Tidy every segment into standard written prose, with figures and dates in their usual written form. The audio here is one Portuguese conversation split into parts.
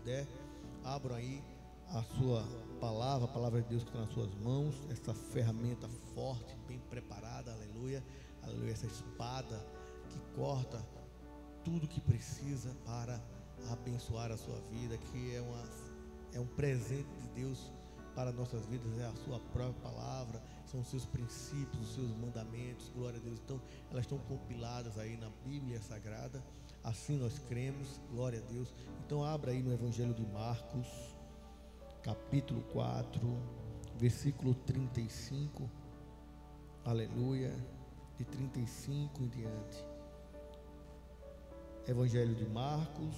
puder, abram aí a sua palavra, a palavra de Deus que está nas suas mãos, essa ferramenta forte, bem preparada, aleluia, aleluia, essa espada que corta tudo que precisa para abençoar a sua vida, que é um presente de Deus para nossas vidas, é a sua própria palavra, são os seus princípios, os seus mandamentos, glória a Deus. Então elas estão compiladas aí na Bíblia Sagrada, assim nós cremos, glória a Deus. Então abra aí no Evangelho de Marcos, capítulo 4, versículo 35, aleluia, de 35 em diante. Evangelho de Marcos,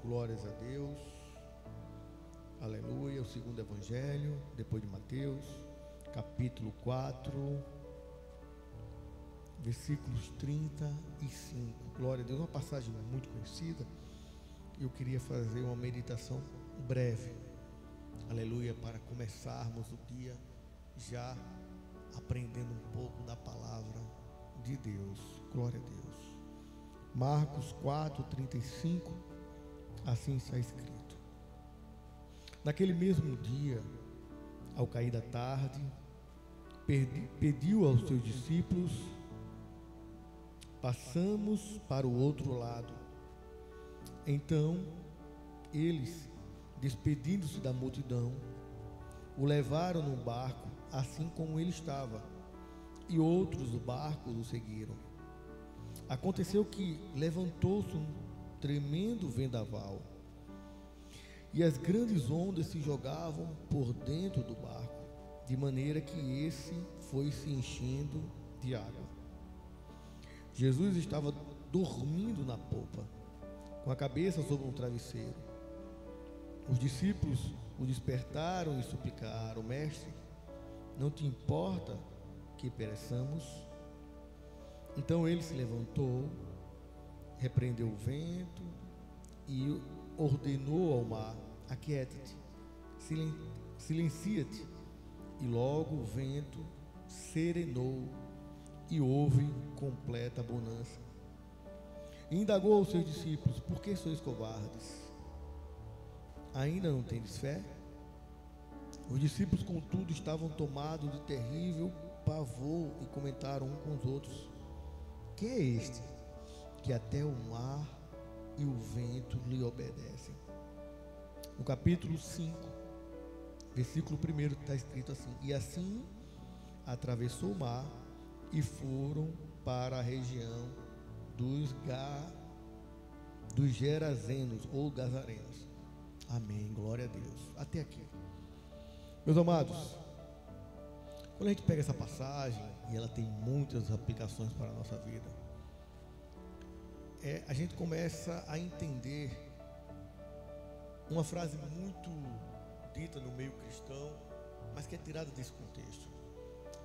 glórias a Deus, aleluia, o segundo evangelho, depois de Mateus, capítulo 4, versículos 35, glória a Deus, uma passagem muito conhecida. Eu queria fazer uma meditação breve, aleluia, para começarmos o dia já aprendendo um pouco da palavra de Deus, glória a Deus. Marcos 4, 35, assim está escrito: naquele mesmo dia, ao cair da tarde, pediu aos seus discípulos: passamos para o outro lado. Então eles, despedindo-se da multidão, o levaram no barco, assim como ele estava, e outros do barco o seguiram. Aconteceu que levantou-se um tremendo vendaval, e as grandes ondas se jogavam por dentro do barco, de maneira que esse foi se enchendo de água. Jesus estava dormindo na popa, com a cabeça sobre um travesseiro. Os discípulos o despertaram e suplicaram: mestre, não te importa que pereçamos? Então ele se levantou, repreendeu o vento e ordenou ao mar: aquieta-te, silencia-te. E logo o vento serenou e houve completa bonança. E indagou aos seus discípulos: por que sois covardes? Ainda não tendes fé? Os discípulos, contudo, estavam tomados de terrível pavor e comentaram uns com os outros: quem é este que até o mar e o vento lhe obedecem? No capítulo 5, versículo 1, está escrito assim: e assim atravessou o mar e foram para a região dos Gerazenos ou Gazarenos. Amém, glória a Deus. Até aqui, meus amados, quando a gente pega essa passagem, e ela tem muitas aplicações para a nossa vida, a gente começa a entender uma frase muito dita no meio cristão, mas que é tirada desse contexto,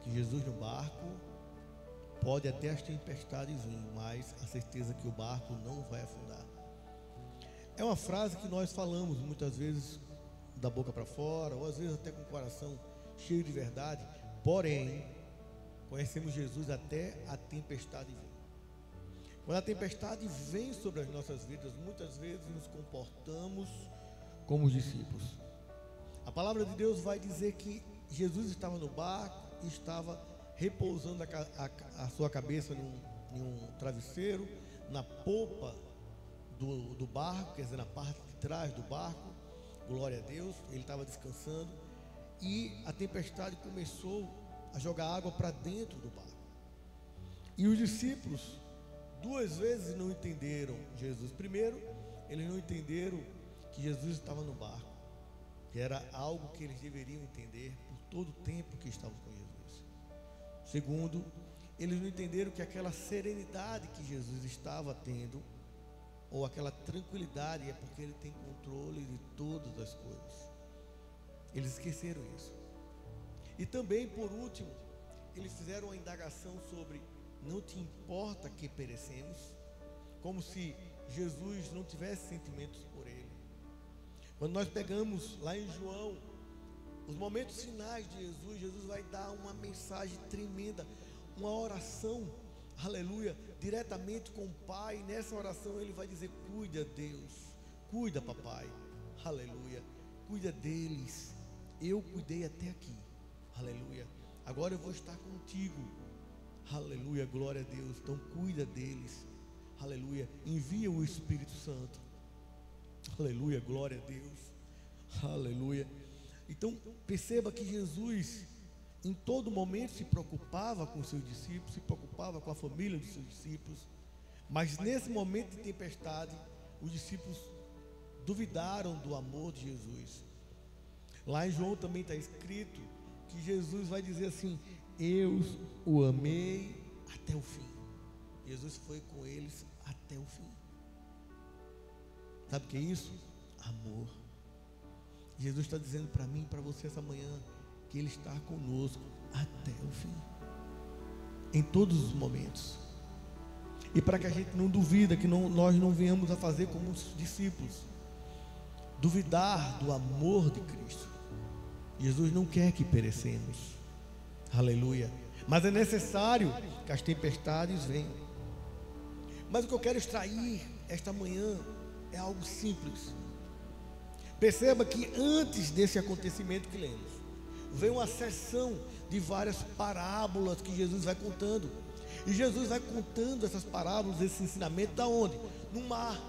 que Jesus no barco, pode até as tempestades vir, mas a certeza que o barco não vai afundar. É uma frase que nós falamos muitas vezes da boca para fora, ou às vezes até com o coração cheio de verdade, porém conhecemos Jesus até a tempestade vir. Quando a tempestade vem sobre as nossas vidas, muitas vezes nos comportamos como os discípulos. A palavra de Deus vai dizer que Jesus estava no barco e estava repousando a sua cabeça em um travesseiro, na popa do barco, quer dizer, na parte de trás do barco, glória a Deus, ele estava descansando, e a tempestade começou a jogar água para dentro do barco, e os discípulos duas vezes não entenderam Jesus. Primeiro, eles não entenderam que Jesus estava no barco, que era algo que eles deveriam entender por todo o tempo que estavam com Jesus. Segundo, eles não entenderam que aquela serenidade que Jesus estava tendo, ou aquela tranquilidade, é porque Ele tem controle de todas as coisas. Eles esqueceram isso. E também, por último, eles fizeram uma indagação sobre: não te importa que perecemos? Como se Jesus não tivesse sentimentos por ele. Quando nós pegamos lá em João, os momentos finais de Jesus, Jesus vai dar uma mensagem tremenda, uma oração, aleluia, diretamente com o Pai. Nessa oração ele vai dizer: cuida, Deus, cuida, papai, aleluia. Cuida deles. Eu cuidei até aqui, aleluia. Agora eu vou estar contigo, aleluia, glória a Deus. Então cuida deles, aleluia. Envia o Espírito Santo, aleluia, glória a Deus, aleluia. Então perceba que Jesus em todo momento se preocupava com os seus discípulos, se preocupava com a família dos seus discípulos. Mas nesse momento de tempestade, os discípulos duvidaram do amor de Jesus. Lá em João também está escrito que Jesus vai dizer assim: eu o amei até o fim. Jesus foi com eles até o fim. Sabe o que é isso? Amor. Jesus está dizendo para mim e para você essa manhã que Ele está conosco até o fim, em todos os momentos. E para que a gente não duvida, que nós não venhamos a fazer como os discípulos, duvidar do amor de Cristo. Jesus não quer que perecemos, aleluia. Mas é necessário que as tempestades venham. Mas o que eu quero extrair esta manhã é algo simples. Perceba que antes desse acontecimento que lemos, vem uma seção de várias parábolas que Jesus vai contando. E Jesus vai contando essas parábolas, esse ensinamento, da onde? No mar,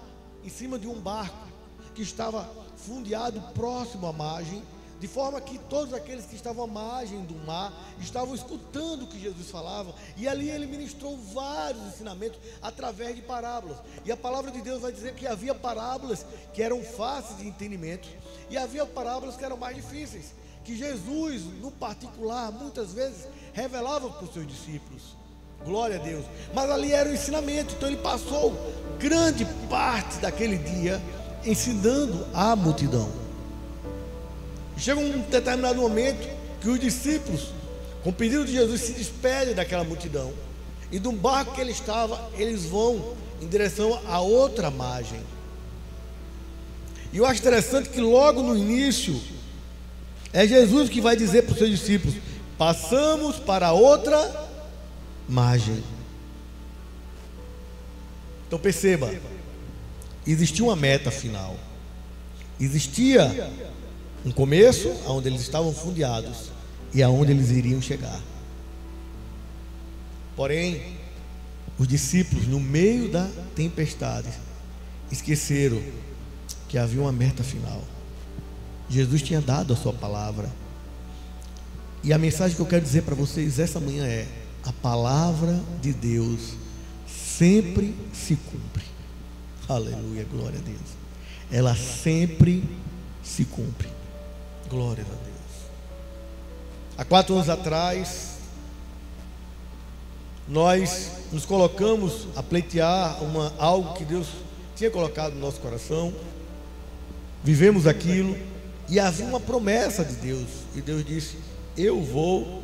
em cima de um barco que estava fundeado próximo à margem, de forma que todos aqueles que estavam à margem do mar estavam escutando o que Jesus falava. E ali ele ministrou vários ensinamentos através de parábolas. E a palavra de Deus vai dizer que havia parábolas que eram fáceis de entendimento, e havia parábolas que eram mais difíceis, que Jesus, no particular, muitas vezes revelava para os seus discípulos. Glória a Deus. Mas ali era o ensinamento. Então ele passou grande parte daquele dia ensinando a multidão. Chega um determinado momento que os discípulos, com o pedido de Jesus, se despedem daquela multidão, e do barco que ele estava, eles vão em direção a outra margem. E eu acho interessante que logo no início é Jesus que vai dizer para os seus discípulos: passamos para outra margem. Então perceba, existia uma meta final, existia um começo onde eles estavam fundeados e aonde eles iriam chegar. Porém, os discípulos, no meio da tempestade, esqueceram que havia uma meta final. Jesus tinha dado a sua palavra. E a mensagem que eu quero dizer para vocês essa manhã é: a palavra de Deus sempre se cumpre. Aleluia, glória a Deus. Ela sempre se cumpre. Glória a Deus. Há 4 anos atrás, nós nos colocamos a pleitear algo que Deus tinha colocado no nosso coração. Vivemos aquilo e havia uma promessa de Deus. E Deus disse: eu vou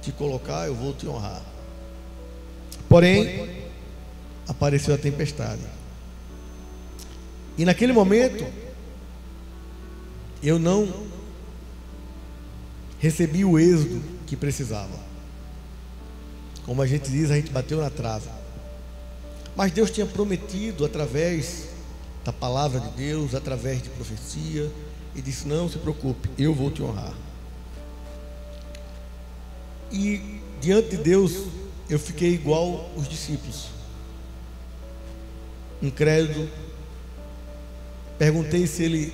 te colocar, eu vou te honrar. Porém, apareceu a tempestade. E naquele momento, eu não recebi o êxodo que precisava. Como a gente diz, a gente bateu na trave. Mas Deus tinha prometido através da palavra de Deus, através de profecia, e disse: não se preocupe, eu vou te honrar. E diante de Deus eu fiquei igual os discípulos, incrédulo. Perguntei se ele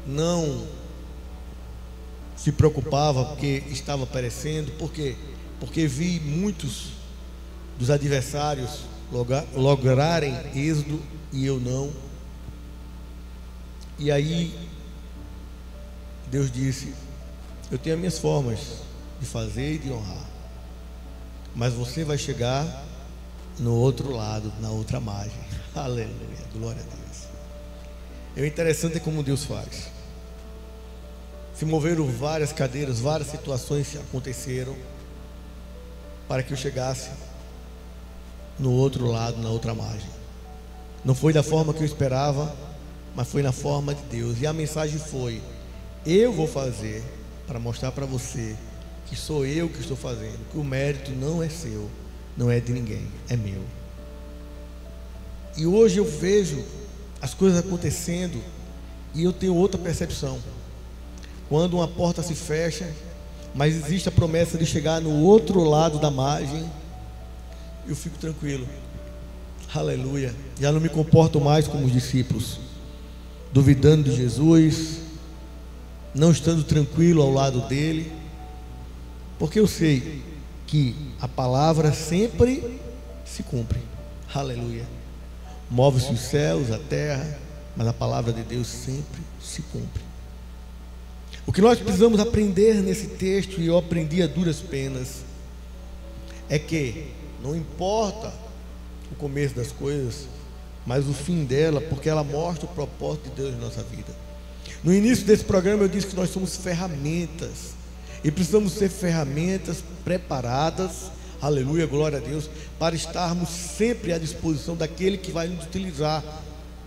não se preocupava porque estava perecendo. Por quê? Porque vi muitos dos adversários lograrem êxodo e eu não. E aí Deus disse: eu tenho as minhas formas de fazer e de honrar, mas você vai chegar no outro lado, na outra margem. Aleluia, glória a Deus. E o interessante é como Deus faz. Se moveram várias cadeiras, várias situações aconteceram para que eu chegasse no outro lado, na outra margem. Não foi da forma que eu esperava, mas foi na forma de Deus. E a mensagem foi: eu vou fazer para mostrar para você que sou eu que estou fazendo, que o mérito não é seu, não é de ninguém, é meu. E hoje eu vejo as coisas acontecendo E eu tenho outra percepção. Quando uma porta se fecha, mas existe a promessa de chegar no outro lado da margem, eu fico tranquilo. Aleluia. Já não me comporto mais como os discípulos, duvidando de Jesus, não estando tranquilo ao lado dele, porque eu sei que a palavra sempre se cumpre. Aleluia. Move-se os céus, a terra, mas a palavra de Deus sempre se cumpre. O que nós precisamos aprender nesse texto, e eu aprendi a duras penas, é que não importa o começo das coisas, mas o fim dela, porque ela mostra o propósito de Deus na nossa vida. No início desse programa eu disse que nós somos ferramentas, e precisamos ser ferramentas preparadas, aleluia, glória a Deus, para estarmos sempre à disposição daquele que vai nos utilizar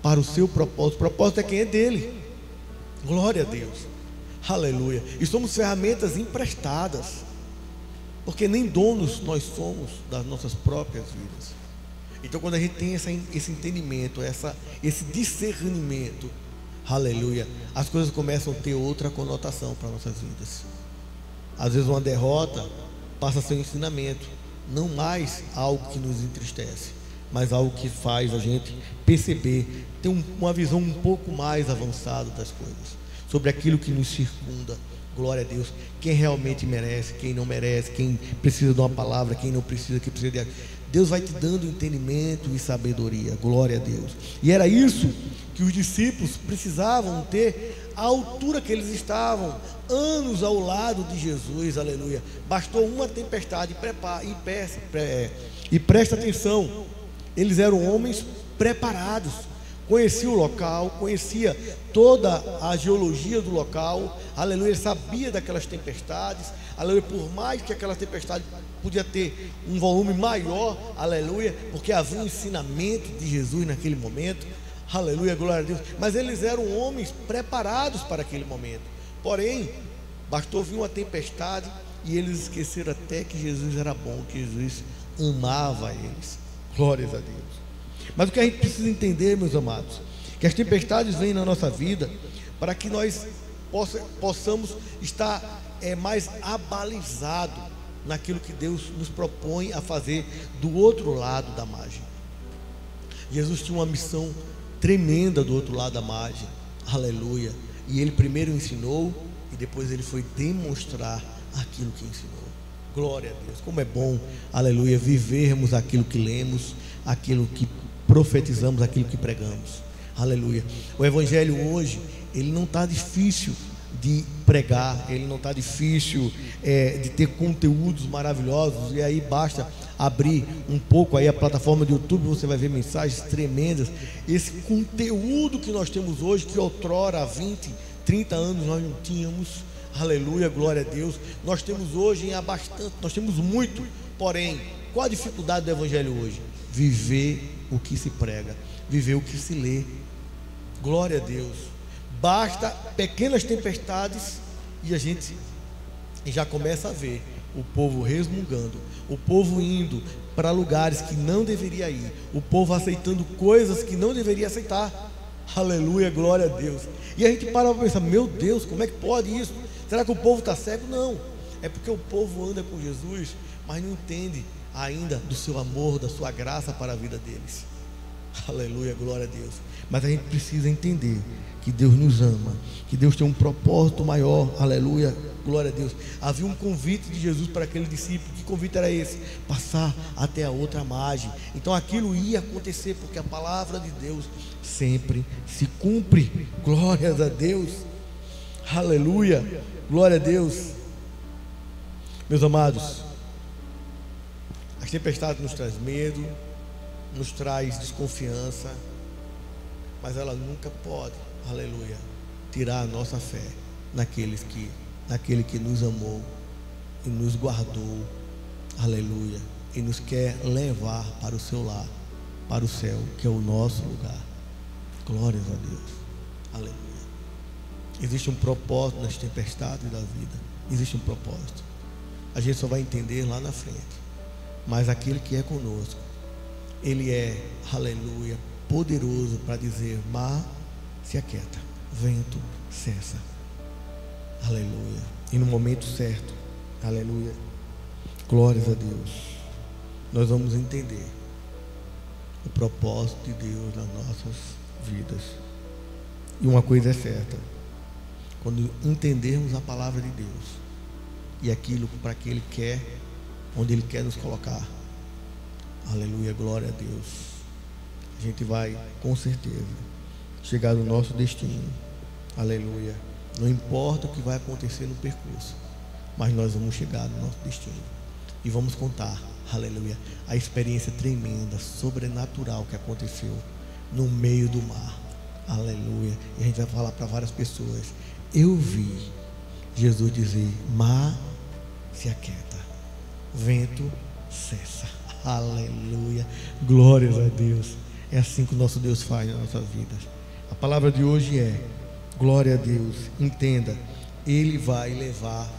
para o seu propósito. O propósito é quem é dele, glória a Deus, aleluia. E somos ferramentas emprestadas, porque nem donos nós somos das nossas próprias vidas. Então, quando a gente tem esse entendimento, esse discernimento, aleluia, as coisas começam a ter outra conotação para nossas vidas. Às vezes uma derrota passa a ser um ensinamento, não mais algo que nos entristece, mas algo que faz a gente perceber, ter uma visão um pouco mais avançada das coisas, sobre aquilo que nos circunda. Glória a Deus. Quem realmente merece, quem não merece, quem precisa de uma palavra, quem não precisa, quem precisa de... Deus vai te dando entendimento e sabedoria. Glória a Deus. E era isso que os discípulos precisavam ter, à altura que eles estavam, anos ao lado de Jesus, aleluia. Bastou uma tempestade, e presta atenção, eles eram homens preparados, conhecia o local, conhecia toda a geologia do local, aleluia, sabia daquelas tempestades, aleluia, por mais que aquela tempestade podia ter um volume maior, aleluia, porque havia um ensinamento de Jesus naquele momento, aleluia, glória a Deus, mas eles eram homens preparados para aquele momento. Porém, bastou vir uma tempestade e eles esqueceram até que Jesus era bom, que Jesus amava eles. Glórias a Deus. Mas o que a gente precisa entender, meus amados, que as tempestades vêm na nossa vida para que nós possamos estar mais abalizados naquilo que Deus nos propõe a fazer do outro lado da margem. Jesus tinha uma missão tremenda do outro lado da margem, aleluia, e ele primeiro ensinou e depois ele foi demonstrar aquilo que ensinou. Glória a Deus, como é bom, aleluia, vivermos aquilo que lemos, aquilo que profetizamos, aquilo que pregamos, aleluia. O evangelho hoje, ele não está difícil de pregar, ele não está difícil de ter conteúdos maravilhosos, e aí basta abrir um pouco aí a plataforma do YouTube, você vai ver mensagens tremendas. Esse conteúdo que nós temos hoje, que outrora há 20, 30 anos nós não tínhamos, aleluia, glória a Deus, nós temos hoje há bastante, nós temos muito. Porém, qual a dificuldade do evangelho hoje? Viver o que se prega, viver o que se lê. Glória a Deus. Basta pequenas tempestades e a gente já começa a ver o povo resmungando, o povo indo para lugares que não deveria ir, o povo aceitando coisas que não deveria aceitar. Aleluia, glória a Deus. E a gente para pensar, meu Deus, como é que pode isso? Será que o povo está cego? Não, é porque o povo anda com Jesus, mas não entende ainda do seu amor, da sua graça para a vida deles. Aleluia, glória a Deus. Mas a gente precisa entender que Deus nos ama, que Deus tem um propósito maior, aleluia, glória a Deus. Havia um convite de Jesus para aquele discípulo. Que convite era esse? Passar até a outra margem. Então aquilo ia acontecer, porque a palavra de Deus sempre se cumpre. Glórias a Deus, aleluia, glória a Deus. Meus amados, as tempestades nos traz medo, nos traz desconfiança, mas ela nunca pode, aleluia, tirar a nossa fé naquele que nos amou e nos guardou, aleluia, e nos quer levar para o seu lar, para o céu, que é o nosso lugar. Glórias a Deus, aleluia. Existe um propósito nas tempestades da vida, existe um propósito. A gente só vai entender lá na frente, mas aquele que é conosco, ele é, aleluia, poderoso para dizer: mar, se aquieta, vento cessa. Aleluia. E no momento certo, aleluia, glórias a Deus, nós vamos entender o propósito de Deus nas nossas vidas. E uma coisa é certa: quando entendermos a palavra de Deus e aquilo para que Ele quer, onde Ele quer nos colocar, aleluia, glória a Deus, a gente vai com certeza chegar no nosso destino. Aleluia. Não importa o que vai acontecer no percurso, mas nós vamos chegar no nosso destino e vamos contar, aleluia, a experiência tremenda, sobrenatural que aconteceu no meio do mar. Aleluia. E a gente vai falar para várias pessoas: eu vi Jesus dizer: mar se aquieta, vento cessa. Aleluia. Glórias a Deus. É assim que o nosso Deus faz nas nossas vidas. A palavra de hoje é: glória a Deus. Entenda, Ele vai levar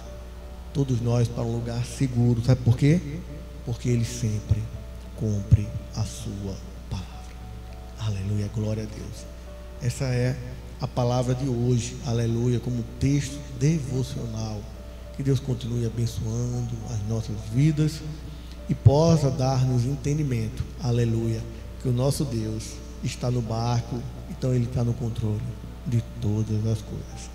todos nós para um lugar seguro. Sabe por quê? Porque Ele sempre cumpre a sua palavra. Aleluia, glória a Deus. Essa é a palavra de hoje, aleluia, como texto devocional. Que Deus continue abençoando as nossas vidas e possa dar-nos entendimento, aleluia, que o nosso Deus está no barco, então Ele está no controle de todas as coisas.